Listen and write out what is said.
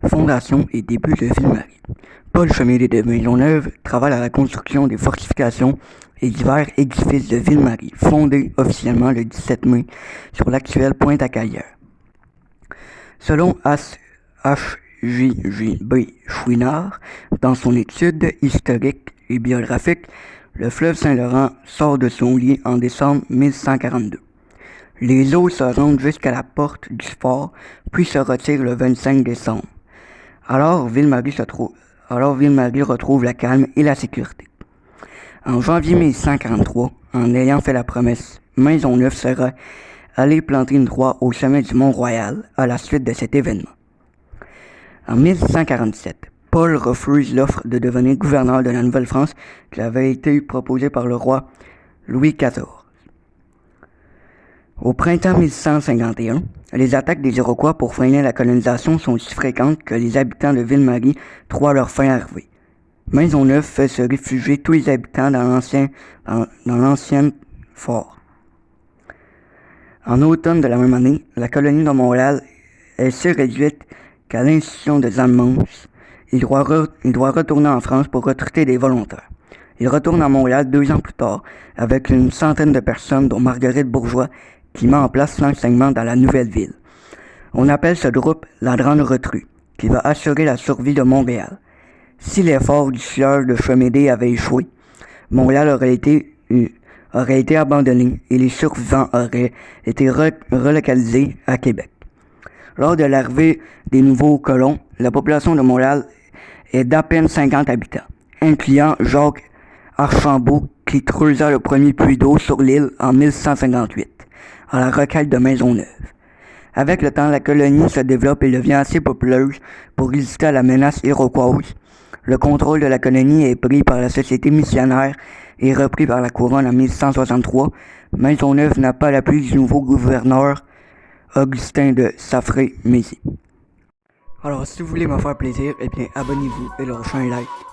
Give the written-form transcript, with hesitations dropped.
Fondation et début de Ville-Marie. Paul Chemédé de Maisonneuve travaille à la construction des fortifications et divers édifices de Ville-Marie, fondé officiellement le 17 mai sur l'actuelle Pointe-à-Callieres. Selon H.J.B. Chouinard, dans son étude historique et biographique, le fleuve Saint-Laurent sort de son lit en décembre 1142. Les eaux se rendent jusqu'à la porte du fort, puis se retirent le 25 décembre. Alors Ville-Marie retrouve la calme et la sécurité. En janvier 1143, en ayant fait la promesse, Maisonneuve sera allé planter une croix au sommet du Mont-Royal à la suite de cet événement. En 1147, Paul refuse l'offre de devenir gouverneur de la Nouvelle-France qui avait été proposée par le roi Louis XIV. Au printemps 1151, les attaques des Iroquois pour freiner la colonisation sont si fréquentes que les habitants de Ville-Marie trouvent leur fin arrivée. Maisonneuve fait se réfugier tous les habitants dans l'ancien fort. En automne de la même année, la colonie de Montréal est si réduite qu'à l'institution de Zalmans, il doit retourner en France pour recruter des volontaires. Il retourne à Montréal 2 ans plus tard avec une centaine de personnes, dont Marguerite Bourgeois, qui met en place l'enseignement dans la nouvelle ville. On appelle ce groupe la Grande Recrue, qui va assurer la survie de Montréal. Si l'effort du sieur de Chemédé avait échoué, Montréal aurait été abandonné et les survivants auraient été relocalisés à Québec. Lors de l'arrivée des nouveaux colons, la population de Montréal est d'à peine 50 habitants, incluant Jacques Archambault qui creusa le premier puits d'eau sur l'île en 1158. À la requête de Maisonneuve. Avec le temps, la colonie se développe et devient assez populeuse pour résister à la menace iroquoise. Le contrôle de la colonie est pris par la Société missionnaire et repris par la couronne en 1163. Maisonneuve n'a pas l'appui du nouveau gouverneur Augustin de Saffré-Mézy. Alors, si vous voulez me faire plaisir, eh bien, abonnez-vous et lâchez un like.